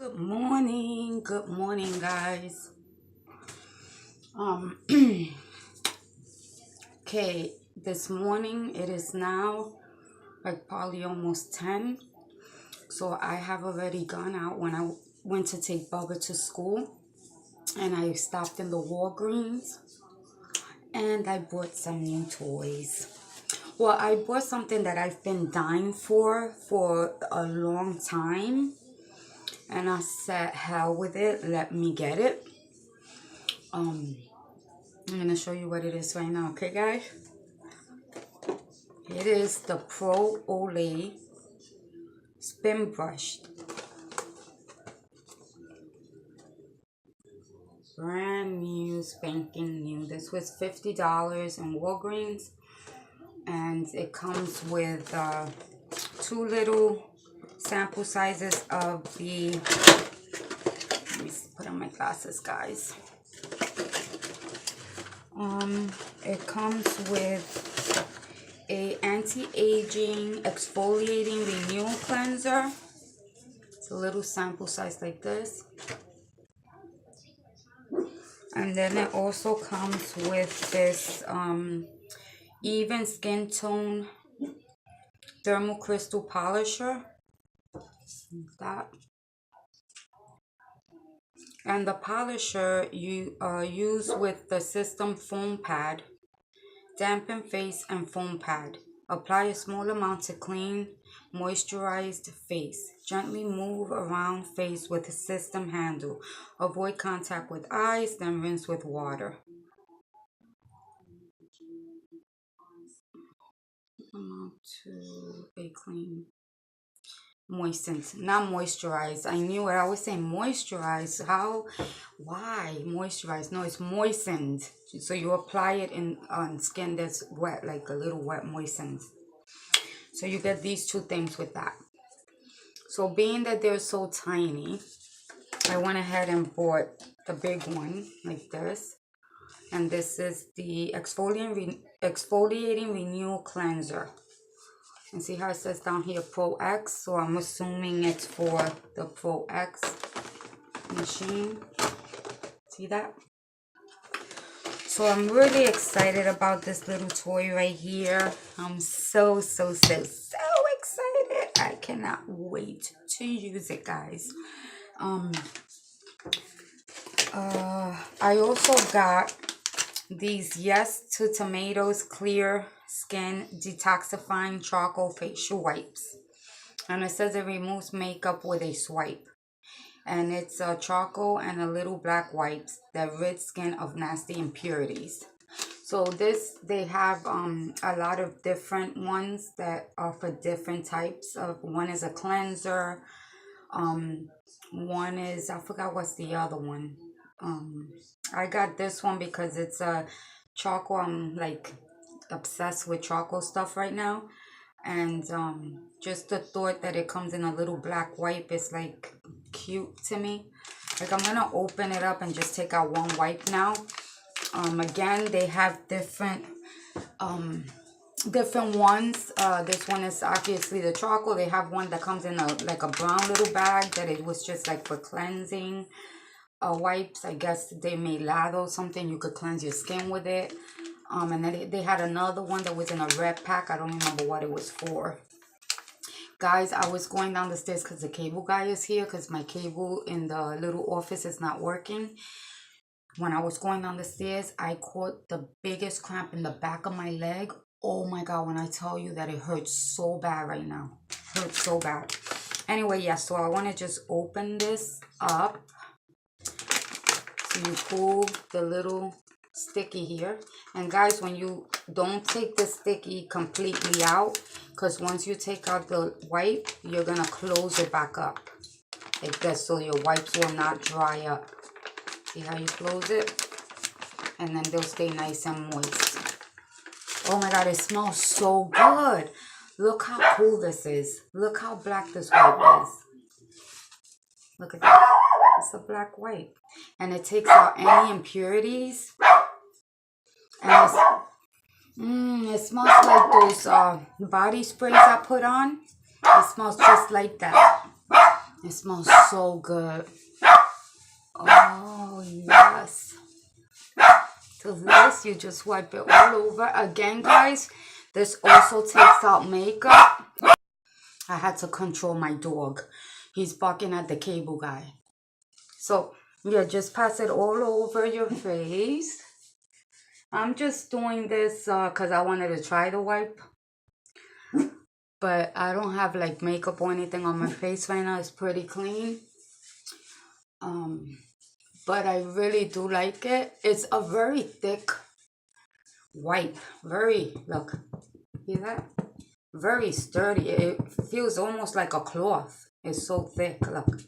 Good morning, guys. Okay, this morning it is now like probably almost 10. So I have already gone out when I went to take Bubba to school, and I stopped in the Walgreens and I bought some new toys. Well, I bought something that I've been dying for a long time, and I said, hell with it, let me get it. I'm gonna show you what it is right now, okay, guys? It is the Pro Olay Spin Brush. Brand new, spanking new. This was $50 in Walgreens, and it comes with two little sample sizes of the, let me put on my glasses, guys. It comes with a anti-aging exfoliating renewal cleanser. It's a little sample size like this. And then it also comes with this even skin tone thermal crystal polisher. Like that. And the polisher you use with the system foam pad. Dampen face and foam pad. Apply a small amount to clean, moisturized face. Gently move around face with a system handle. Avoid contact with eyes, then rinse with water. Amount to a clean. Moistened, not moisturized. I knew it. I was saying moisturize. How? Why moisturize? No, it's moistened. So you apply it on skin that's wet, like a little wet, moistened. So you get these two things with that. So being that they're so tiny, I went ahead and bought the big one like this. And this is the exfoliating renewal cleanser. And see how it says down here Pro X? So I'm assuming it's for the Pro X machine. See that? So I'm really excited about this little toy right here. I'm so excited. I cannot wait to use it, guys. I also got these Yes to Tomatoes Clear Skin Detoxifying Charcoal Facial Wipes. And it says it removes makeup with a swipe. And it's charcoal and a little black wipes that rid skin of nasty impurities. So this, they have a lot of different ones that are for different types of, one is a cleanser, one is, I forgot what's the other one. I got this one because it's a charcoal. I'm like obsessed with charcoal stuff right now, and just the thought that it comes in a little black wipe is like cute to me. Like, I'm gonna open it up and just take out one wipe now. Again, they have different ones. This one is obviously the charcoal. They have one that comes in like a brown little bag that it was just like for cleansing wipes. I guess they made lather something, you could cleanse your skin with it. And then they had another one that was in a red pack. I don't remember what it was for. Guys, I was going down the stairs because the cable guy is here, because my cable in the little office is not working. When I was going down the stairs, I caught the biggest cramp in the back of my leg. Oh my god, when I tell you that it hurts so bad right now. It hurts so bad. Anyway, yeah, so I want to just open this up. So you pull the little sticky here. And guys, when you don't take the sticky completely out, because once you take out the wipe, you're going to close it back up. Like this, so your wipes will not dry up. See how you close it? And then they'll stay nice and moist. Oh my god, it smells so good. Look how cool this is. Look how black this wipe is. Look at that. It's a black wipe. And it takes out any impurities. And it smells like those body sprays I put on. It smells just like that. It smells so good. Oh, yes. So this, you just wipe it all over. Again, guys, this also takes out makeup. I had to control my dog. He's barking at the cable guy. So, yeah, just pass it all over your face. I'm just doing this because I wanted to try the wipe. But I don't have like makeup or anything on my face right now. It's pretty clean. But I really do like it. It's a very thick wipe. Look, see that? Very sturdy. It feels almost like a cloth. It's so thick, look.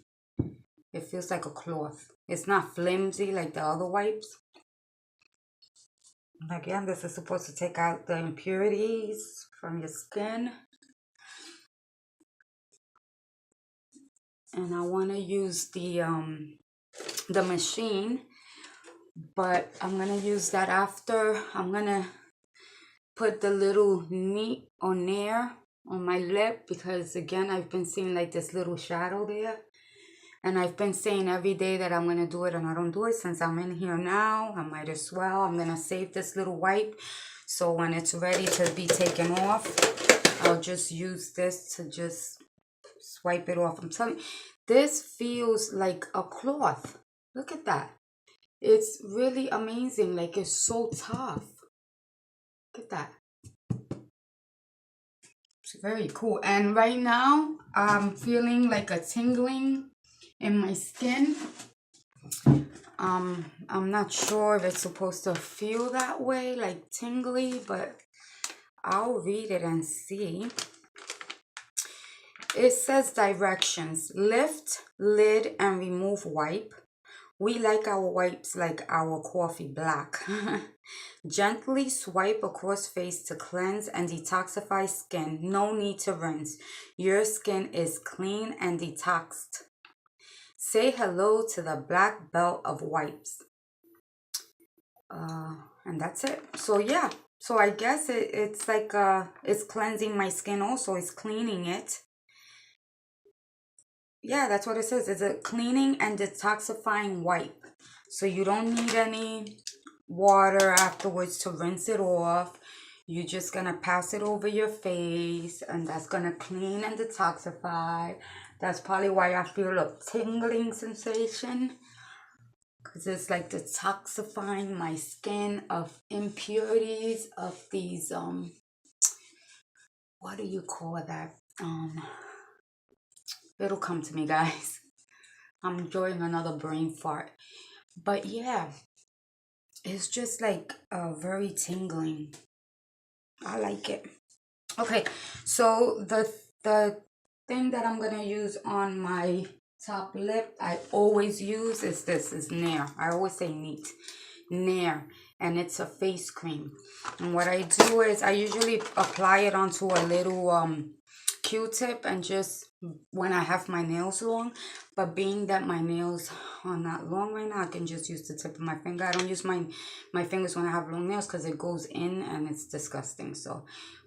It feels like a cloth. It's not flimsy like the other wipes. Again, this is supposed to take out the impurities from your skin. And I want to use the machine, but I'm going to use that after. I'm going to put the little Nair on my lip because, again, I've been seeing like this little shadow there. And I've been saying every day that I'm going to do it, and I don't do it. Since I'm in here now, I might as well. I'm going to save this little wipe. So when it's ready to be taken off, I'll just use this to just swipe it off. I'm telling you, this feels like a cloth. Look at that. It's really amazing. Like, it's so tough. Look at that. It's very cool. And right now, I'm feeling like a tingling in my skin. I'm not sure if it's supposed to feel that way, like tingly, but I'll read it and see. It says directions: lift, lid, and remove wipe. We like our wipes like our coffee black. Gently swipe across face to cleanse and detoxify skin. No need to rinse. Your skin is clean and detoxed. Say hello to the black belt of wipes. And that's it. So yeah, so I guess it's like it's cleansing my skin also. It's cleaning it. Yeah, that's what it says. It's a cleaning and detoxifying wipe. So you don't need any water afterwards to rinse it off. You're just gonna pass it over your face, and that's gonna clean and detoxify. That's probably why I feel a tingling sensation, because it's like detoxifying my skin of impurities, of these what do you call that? It'll come to me, guys. I'm enjoying another brain fart. But yeah, it's just like very tingling. I like it. Okay, so the thing that I'm gonna use on my top lip, I always use is Nair. I always say neat. Nair, and it's a face cream. And what I do is I usually apply it onto a little Q-tip, and just when I have my nails long. But being that my nails are not long right now, I can just use the tip of my finger. I don't use my fingers when I have long nails because it goes in and it's disgusting. So,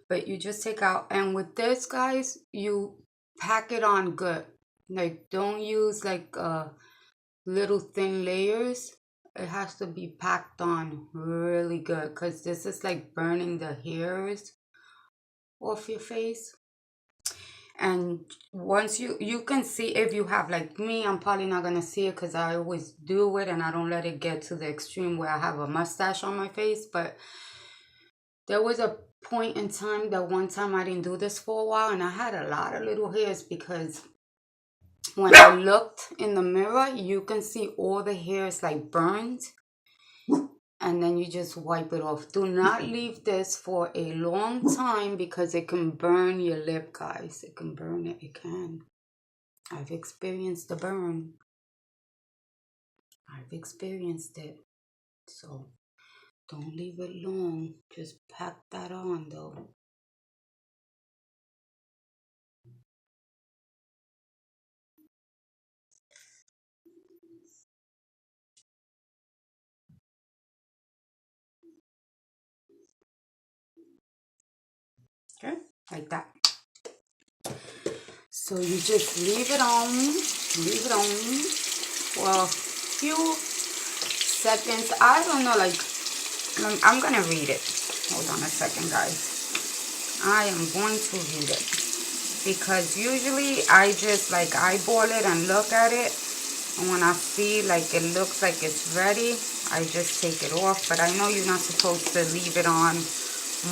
but you just take out, and with this, guys, you pack it on good. Like, don't use like little thin layers. It has to be packed on really good, because this is like burning the hairs off your face. And once you can see, if you have like me, I'm probably not gonna see it because I always do it and I don't let it get to the extreme where I have a mustache on my face. But there was a point in time that one time I didn't do this for a while, and I had a lot of little hairs, because when I looked in the mirror, you can see all the hairs like burned. And then you just wipe it off. Do not leave this for a long time, because it can burn your lip, guys. It can burn it. It can. I've experienced the burn. I've experienced it. So don't leave it long. Just pack that on, though. Okay, like that. So you just leave it on for a few seconds. I don't know, like, I'm gonna read it. Hold on a second, guys. I am going to read it because usually I just like eyeball it and look at it, and when I see like it looks like it's ready, I just take it off. But I know you're not supposed to leave it on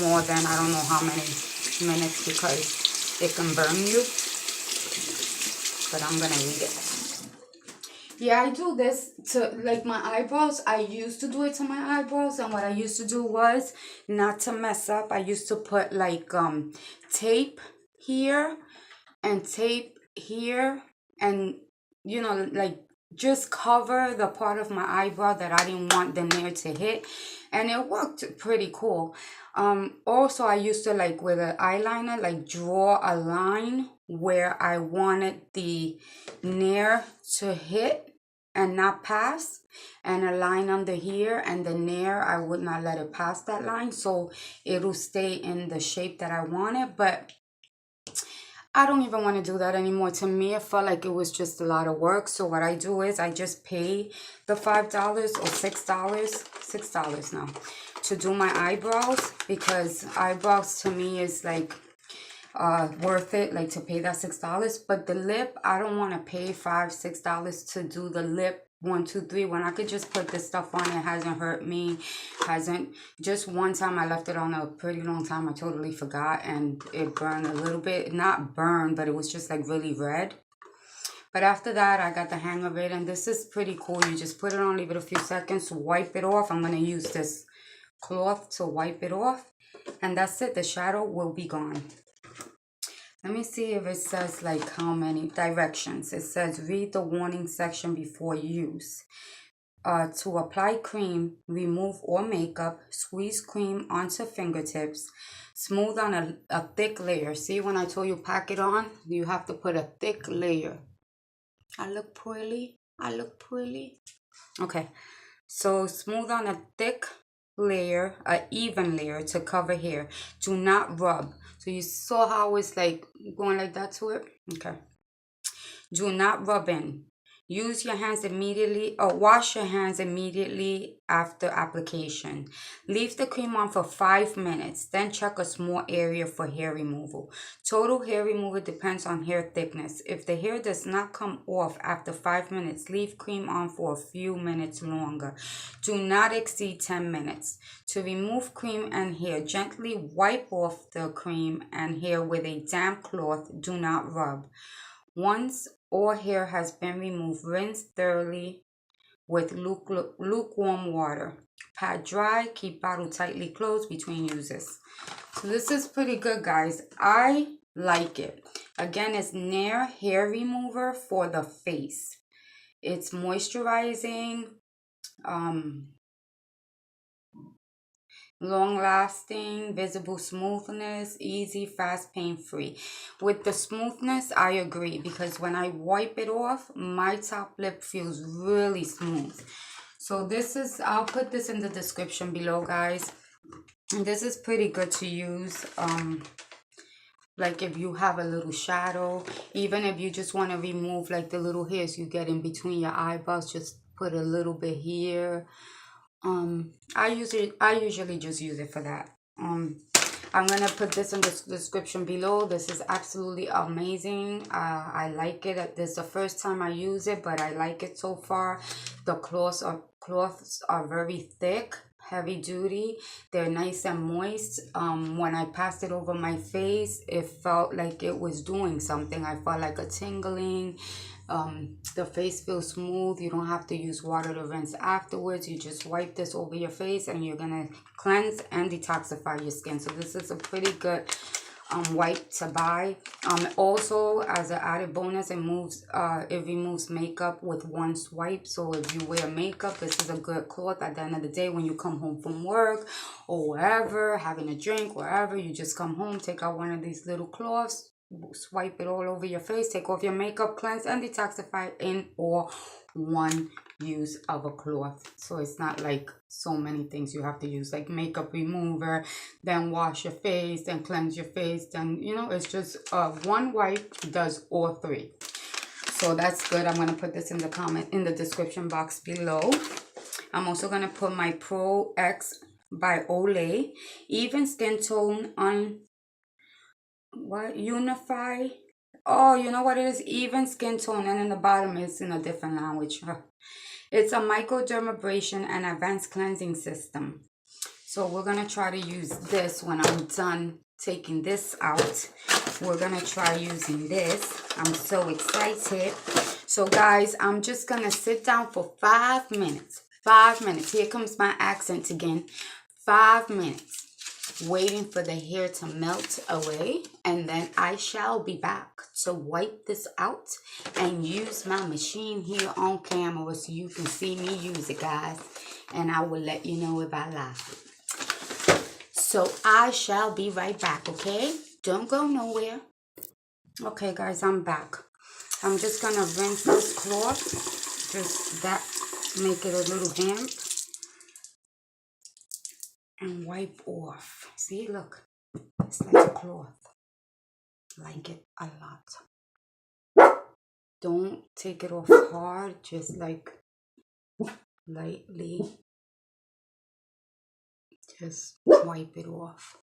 more than I don't know how many minutes because it can burn you. But I'm gonna read it. Yeah, I do this to like my eyebrows. I used to do it to my eyebrows, and what I used to do was, not to mess up, I used to put like tape here and tape here, and you know, like just cover the part of my eyebrow that I didn't want the nail to hit, and it worked pretty cool. Also I used to, like, with an eyeliner, like draw a line where I wanted the nail to hit and not pass, and a line under here, and the nail I would not let it pass that line, so it'll stay in the shape that I wanted. But I don't even want to do that anymore. To me, it felt like it was just a lot of work. So what I do is I just pay the $5 or $6 now to do my eyebrows, because eyebrows to me is like worth it, like to pay that $6. But the lip, I don't want to pay $5-6 to do the lip 1 2 3 when I could just put this stuff on. It hasn't hurt me, hasn't. Just one time I left it on a pretty long time, I totally forgot, and it burned a little bit. Not burned, but it was just like really red. But after that, I got the hang of it, and this is pretty cool. You just put it on, leave it a few seconds, wipe it off. I'm going to use this cloth to wipe it off, and that's it. The shadow will be gone. Let me see if it says like how many directions. It says read the warning section before use. To apply cream, remove all makeup, squeeze cream onto fingertips, smooth on a thick layer. See, when I told you pack it on, you have to put a thick layer. I look pretty. Okay, so smooth on a thick layer, an even layer to cover hair. Do not rub. So you saw how it's like going like that to it? Okay. Do not rub in. Use your hands immediately, or wash your hands immediately after application. Leave the cream on for 5 minutes, then check a small area for hair removal. Total hair removal depends on hair thickness. If the hair does not come off after 5 minutes, leave cream on for a few minutes longer. Do not exceed 10 minutes. To remove cream and hair, gently wipe off the cream and hair with a damp cloth. Do not rub. Once all hair has been removed, rinse thoroughly with lukewarm water. Pat dry, keep bottle tightly closed between uses. So this is pretty good, guys. I like it. Again, it's Nair hair remover for the face. It's moisturizing, long-lasting, visible smoothness, easy, fast, pain-free. With the smoothness, I agree, because when I wipe it off, my top lip feels really smooth. So this is, I'll put this in the description below, guys. And this is pretty good to use. Like if you have a little shadow, even if you just want to remove like the little hairs you get in between your eyebrows, just put a little bit here. I usually just use it for that. I'm gonna put this in the description below. This is absolutely amazing. I like it. This is the first time I use it, but I like it so far. The cloths are very thick, heavy duty. They're nice and moist. When I passed it over my face, it felt like it was doing something. I felt like a tingling. The face feels smooth. You don't have to use water to rinse afterwards. You just wipe this over your face and you're gonna cleanse and detoxify your skin. So this is a pretty good wipe to buy. Also, as an added bonus, it removes makeup with one swipe. So if you wear makeup, this is a good cloth. At the end of the day, when you come home from work or wherever, having a drink, wherever, you just come home, take out one of these little cloths, swipe it all over your face, take off your makeup, cleanse and detoxify in or one use of a cloth. So it's not like so many things you have to use, like makeup remover, then wash your face, then cleanse your face, then, you know, it's just one wipe does all three. So that's good. I'm going to put this in the description box below. I'm also going to put my Pro X by Olay. Even skin tone on Unify. Oh, you know what it is? Even skin tone. And in the bottom it's in a different language. It's a microdermabrasion and advanced cleansing system. So we're going to try to use this when I'm done taking this out. We're going to try using this. I'm so excited. So guys, I'm just going to sit down for 5 minutes. 5 minutes. Here comes my accent again. 5 minutes. Waiting for the hair to melt away. And then I shall be back to wipe this out and use my machine here on camera so you can see me use it, guys. And I will let you know if I lie. So I shall be right back, okay? Don't go nowhere. Okay, guys, I'm back. I'm just going to rinse this cloth. Just that, make it a little damp. And wipe off. See, look. It's like a cloth. Like it a lot. Don't take it off hard. Just like lightly. Just wipe it off.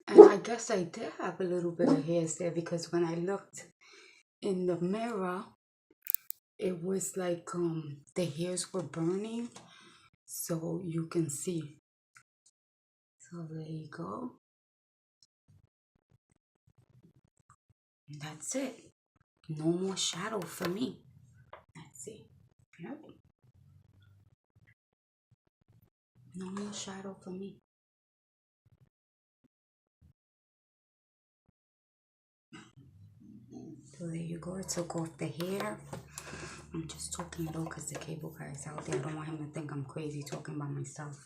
And I guess I did have a little bit of hairs there because when I looked in the mirror, it was like the hairs were burning. So you can see. So there you go. And that's it. No more shadow for me. Let's see. Yep. No more shadow for me. So there you go. I took off the hair. I'm just talking low because the cable guy is out there. I don't want him to think I'm crazy talking by myself.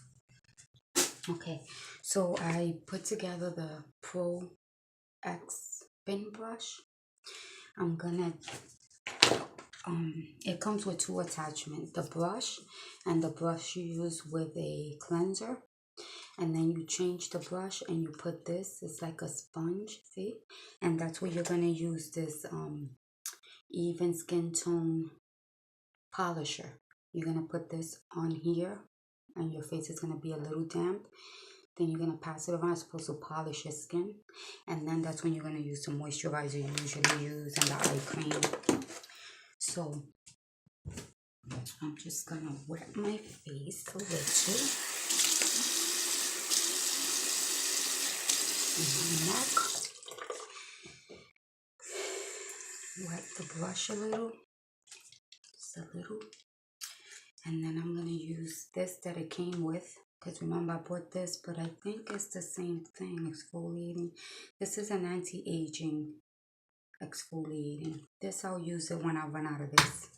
Okay. So I put together the Pro X spin brush. I'm gonna it comes with 2 attachments, the brush and the brush you use with a cleanser, and then you change the brush and you put this, it's like a sponge, see, and that's where you're going to use this even skin tone polisher. You're going to put this on here and your face is going to be a little damp. Then you're going to pass it around. It's supposed to polish your skin, and then that's when you're going to use the moisturizer you usually use and the eye cream. So I'm just gonna wet my face a little. And my neck. Wet the brush a little. Just a little. And then I'm gonna use this that it came with. Because remember I bought this, but I think it's the same thing, exfoliating. This is an anti-aging exfoliating. This I'll use it when I run out of this.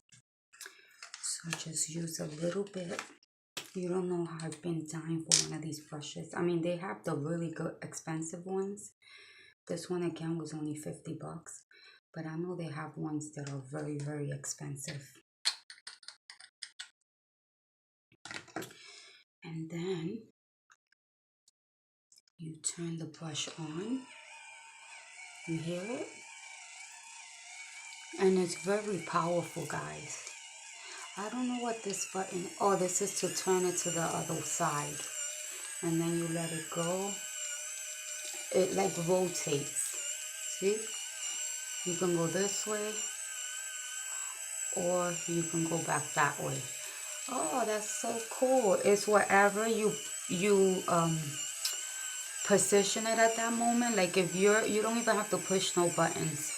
So just use a little bit. You don't know how I've been dying for one of these brushes. I mean, they have the really good expensive ones. This one again was only 50 bucks. But I know they have ones that are very, very expensive. And then you turn the brush on. You hear it? And it's very powerful, guys. I don't know what this button, oh, this is to turn it to the other side. And then you let it go. It like rotates. See? You can go this way. Or you can go back that way. Oh, that's so cool. It's wherever you position it at that moment. Like if you don't even have to push no buttons.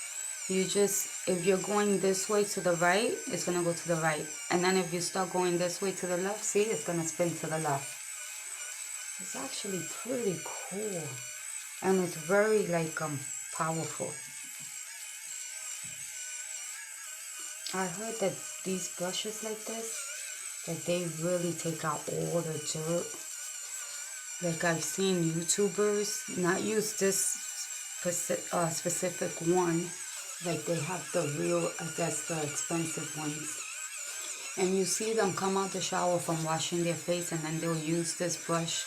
You just, if you're going this way to the right, it's going to go to the right. And then if you start going this way to the left, see, it's going to spin to the left. It's actually pretty cool. And it's very, like, powerful. I heard that these brushes like this, that they really take out all the dirt. Like I've seen YouTubers not use this specific one, Like they have the real, I guess the expensive ones. And you see them come out the shower from washing their face, and then they'll use this brush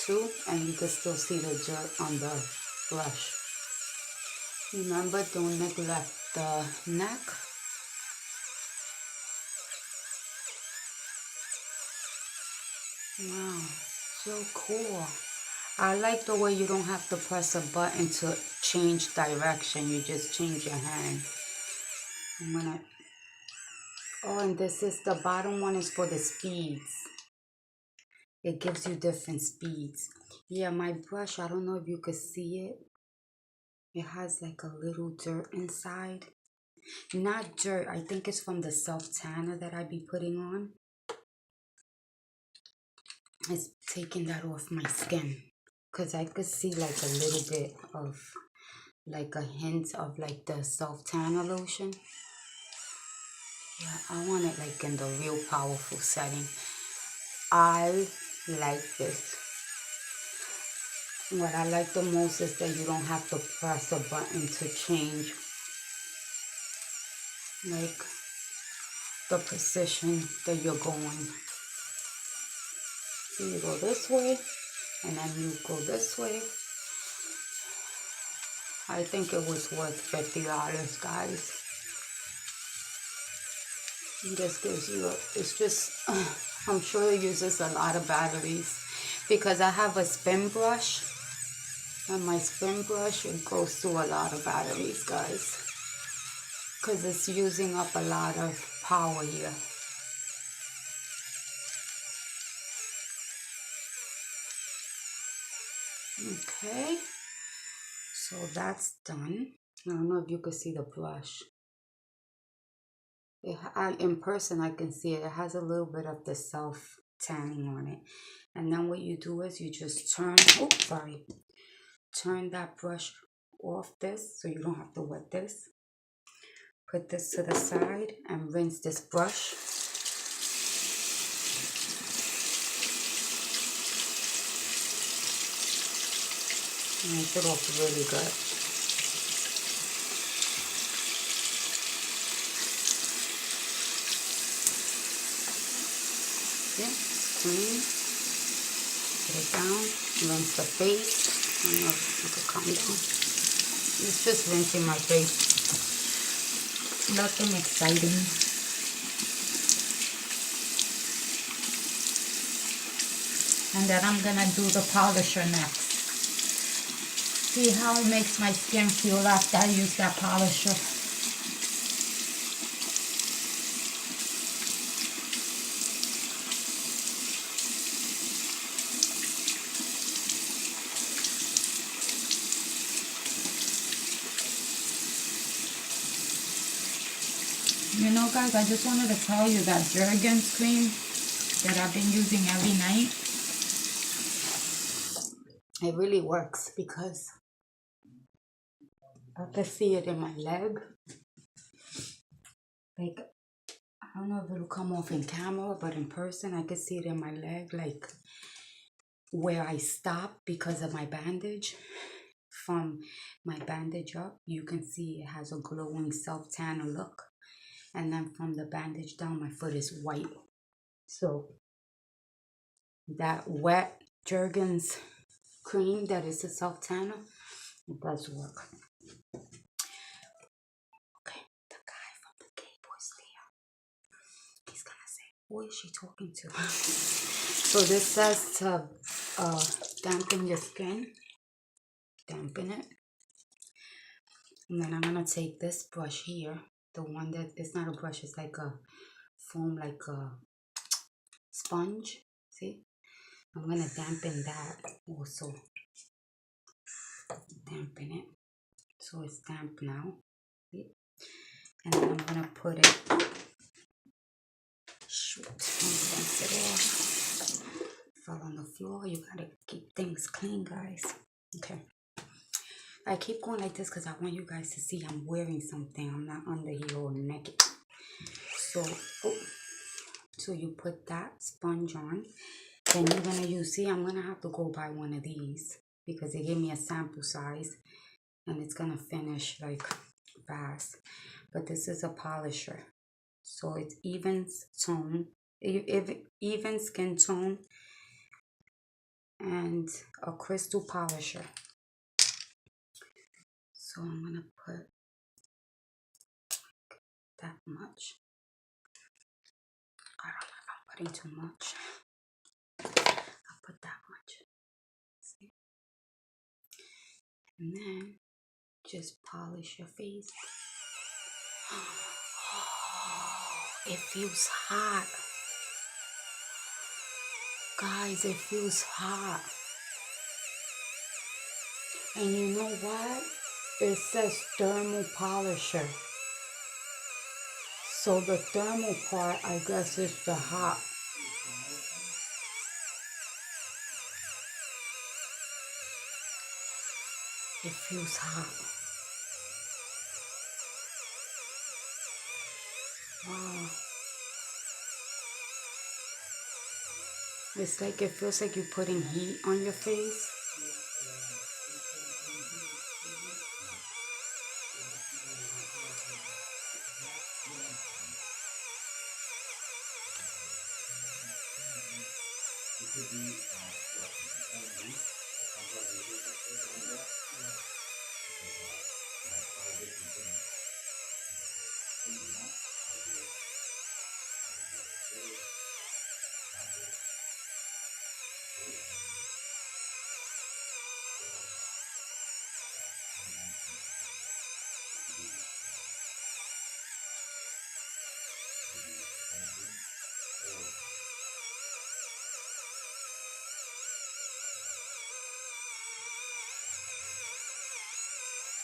too, and you can still see the dirt on the brush. Remember, don't neglect the neck. Wow, so cool. I like the way you don't have to press a button to change direction. You just change your hand. I'm gonna... Oh, and this is the bottom one is for the speeds. It gives you different speeds. Yeah, my brush, I don't know if you could see it. It has like a little dirt inside. Not dirt, I think it's from the self-tanner that I be putting on. It's taking that off my skin. Because I could see like a little bit of, like a hint of like the self-tanner lotion. Yeah, I want it like in the real powerful setting. I like this. What I like the most is that you don't have to press a button to change like the position that you're going. So you go this way and then you go this way. I think it was worth $50, guys. This gives you, it's just, I'm sure it uses a lot of batteries because I have a spin brush, and my spin brush, it goes through a lot of batteries, guys, because it's using up a lot of power here. Okay, so that's done. I don't know if you can see the brush. In person, I can see it. It has a little bit of the self-tanning on it. And then what you do is you just turn, turn that brush off this so you don't have to wet this. Put this to the side and rinse this brush. Rinse it off really good. Yeah, clean. Put it down. Rinse the face. I don't know if you could calm down. It's just rinsing my face. Nothing exciting. And then I'm gonna do the polisher next. See how it makes my skin feel after I use that polisher. You know, guys, I just wanted to tell you that Jergens cream that I've been using every night, it really works because I can see it in my leg. Like, I don't know if it'll come off in camera, but in person, I can see it in my leg, like where I stop because of my bandage. From my bandage up, you can see it has a glowing self-tanner look. And then from the bandage down, my foot is white. So that wet Jergens cream that is a self-tanner, it does work. Okay, the guy from the cable is there. He's gonna say, who is she talking to? So this says to dampen your skin. Dampen it. And then I'm gonna take this brush here. The one that, it's not a brush, it's like a foam, like a sponge. See? I'm gonna dampen that also. Dampen it. So it's damp now. See? And then I'm gonna put it. Shoot, rinse it off. Fell on the floor. You gotta keep things clean, guys. Okay. I keep going like this because I want you guys to see I'm wearing something. I'm not under here all naked. So you put that sponge on. Then you're gonna use, see, I'm gonna have to go buy one of these because they gave me a sample size and it's gonna finish like fast. But this is a polisher. So it's even tone, even skin tone, and a crystal polisher. So I'm gonna put that much. I don't know if I'm putting too much. I'll put that much. See? And then just polish your face. It feels hot. Guys, it feels hot. And you know what? It says thermal polisher. So the thermal part, I guess, is the hot. It feels hot. Wow. It's like, it feels like you're putting heat on your face.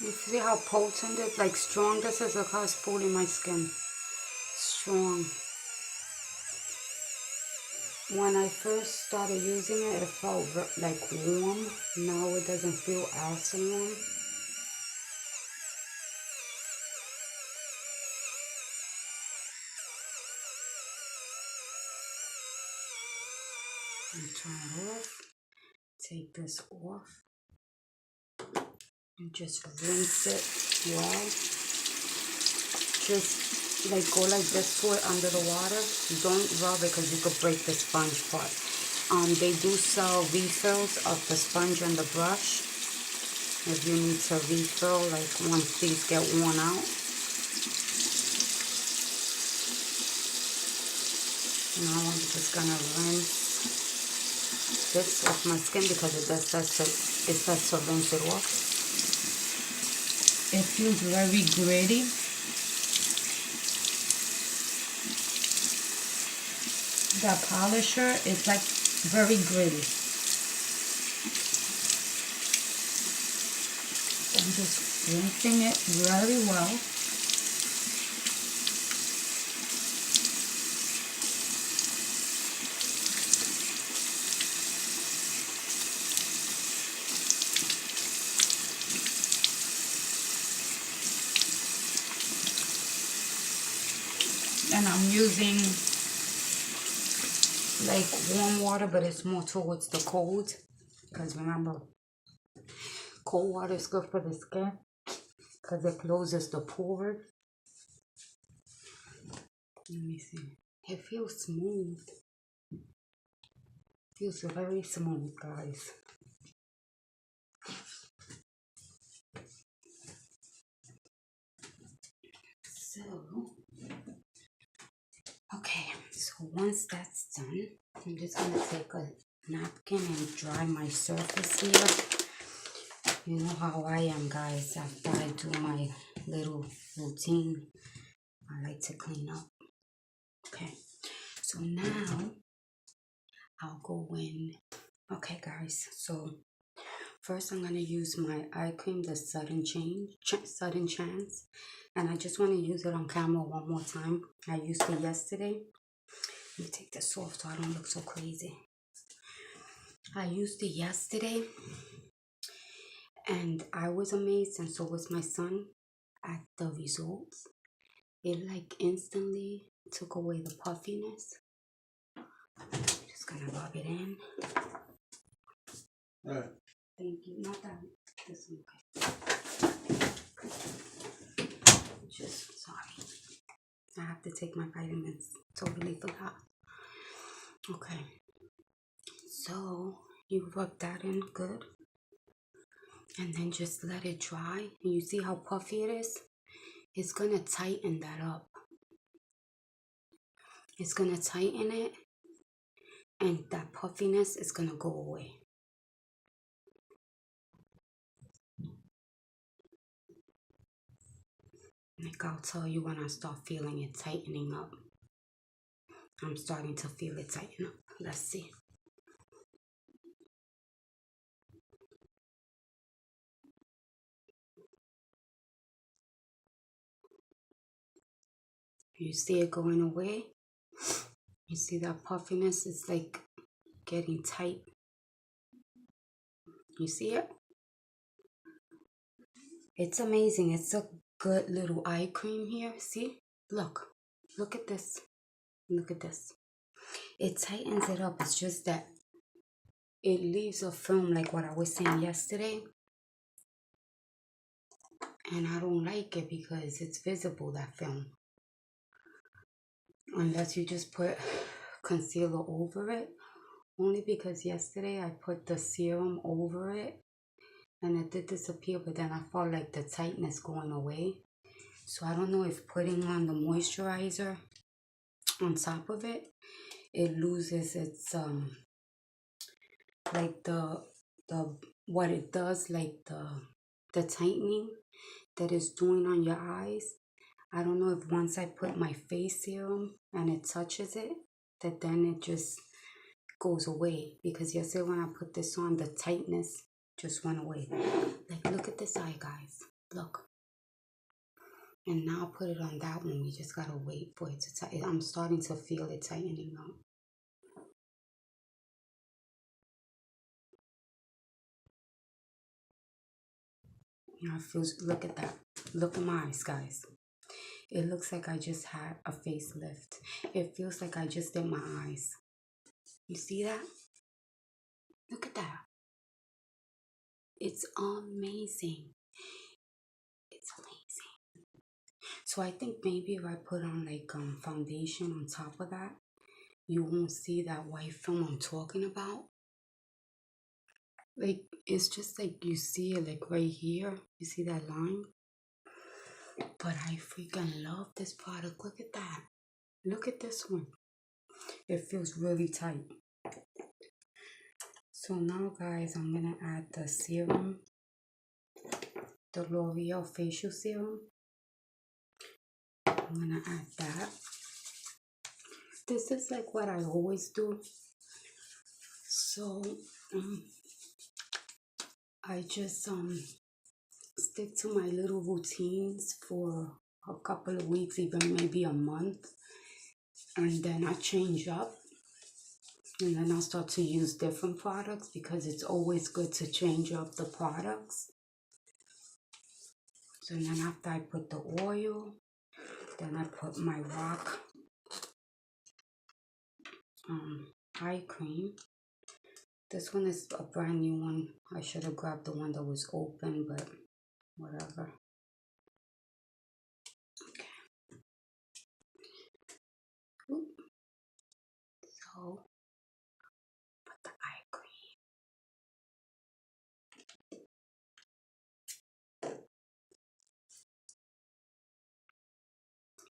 You see how potent it is? Like strong. This is, look how it's pulling my skin. Strong. When I first started using it, it felt like warm. Now it doesn't feel as warm. And turn it off. Take this off. And just rinse it well. Just like go like this to it under the water. Don't rub it because you could break the sponge part. They do sell refills of the sponge and the brush. If you need to refill, like once these get worn out. Now I'm just gonna rinse this off my skin because it says to rinse it off. It feels very gritty. The polisher is like very gritty. I'm just rinsing it very well. And I'm using like warm water, but it's more towards the cold. Because remember, cold water is good for the skin because it closes the pores. Let me see. It feels smooth. Feels very smooth, guys. So, okay, so once that's done, I'm just going to take a napkin and dry my surface here. You know how I am, guys. After I do my little routine, I like to clean up. Okay, so now I'll go in. Okay, guys, so first I'm going to use my eye cream, the Sudden Chance. And I just want to use it on camera one more time. I used it yesterday. Let me take this off so I don't look so crazy. I used it yesterday. And I was amazed, and so was my son, at the results. It like instantly took away the puffiness. Just gonna rub it in. All right. Thank you. Not that. This one. Okay. just, sorry. I have to take my vitamins. Totally forgot. Okay. So you rub that in good. And then just let it dry. And you see how puffy it is? It's going to tighten that up. It's going to tighten it. And that puffiness is going to go away. Like I'll tell you when I start feeling it tightening up. I'm starting to feel it tighten up. Let's see. You see it going away? You see that puffiness? It's like getting tight. You see it? It's amazing. It's a good little eye cream here. See? Look. Look at this. Look at this. It tightens it up. It's just that it leaves a film like what I was saying yesterday. And I don't like it because it's visible, that film. Unless you just put concealer over it. Only because yesterday I put the serum over it. And it did disappear, but then I felt like the tightness going away. So I don't know if putting on the moisturizer on top of it, it loses its like the what it does, like the tightening that it's doing on your eyes. I don't know if once I put my face serum and it touches it, that then it just goes away. Because yesterday when I put this on, the tightness just went away. Like, look at this eye, guys. Look. And now I'll put it on that one. We just gotta wait for it to tighten. I'm starting to feel it tightening up. Now it feels, look at that. Look at my eyes, guys. It looks like I just had a facelift. It feels like I just did my eyes. You see that? Look at that. It's amazing. It's amazing. So I think maybe if I put on like foundation on top of that, you won't see that white film I'm talking about. Like, it's just like you see it like right here. You see that line? But I freaking love this product. Look at that. Look at this one. It feels really tight. So now, guys, I'm going to add the serum. The L'Oreal facial serum. I'm going to add that. This is like what I always do. So, I just stick to my little routines for a couple of weeks, even maybe a month. And then I change up. And then I'll start to use different products because it's always good to change up the products. So then after I put the oil, then I put my rock eye cream. This one is a brand new one. I should have grabbed the one that was open, but whatever. Okay. Oop. So put the eye cream.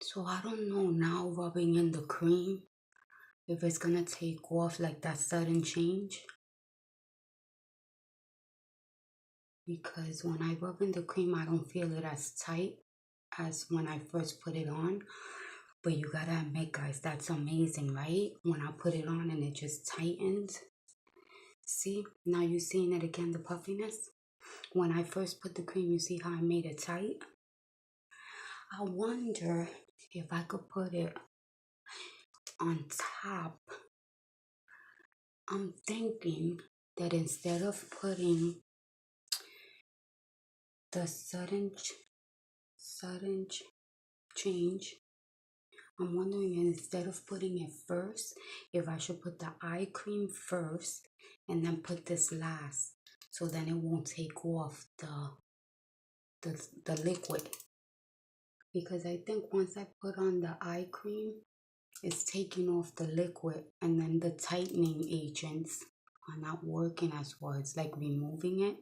So I don't know now, rubbing in the cream, if it's gonna take off like that sudden change. Because when I rub in the cream, I don't feel it as tight as when I first put it on. But you gotta admit, guys, that's amazing, right? When I put it on and it just tightens. See, now you're seeing it again, the puffiness. When I first put the cream, you see how I made it tight? I wonder if I could put it on top. I'm thinking that instead of putting the sudden change, I'm wondering instead of putting it first, if I should put the eye cream first and then put this last, so then it won't take off the liquid. because I think once I put on the eye cream, it's taking off the liquid, and then the tightening agents are not working as well. It's like removing it.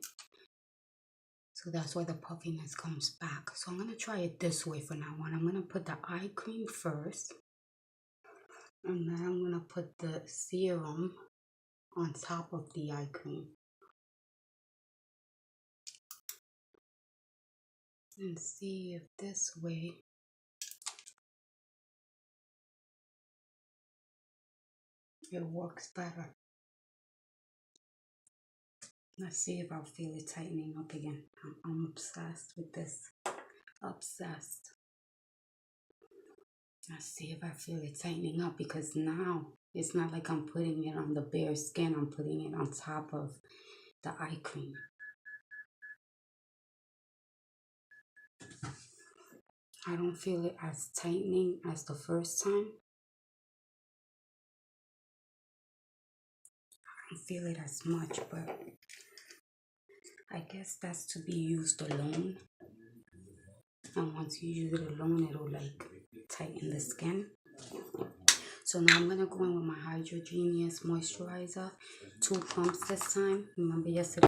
So that's why the puffiness comes back. So I'm going to try it this way for now on. I'm going to put the eye cream first. And then I'm going to put the serum on top of the eye cream. And see if this way it works better. Let's see if I'll feel it tightening up again. I'm obsessed with this. Obsessed. Let's see if I feel it tightening up, because now it's not like I'm putting it on the bare skin. I'm putting it on top of the eye cream. I don't feel it as tightening as the first time. I don't feel it as much, but I guess that's to be used alone. And once you use it alone, it'll like tighten the skin. So now I'm gonna go in with my Hydra Genius Moisturizer, 2 pumps this time. Remember yesterday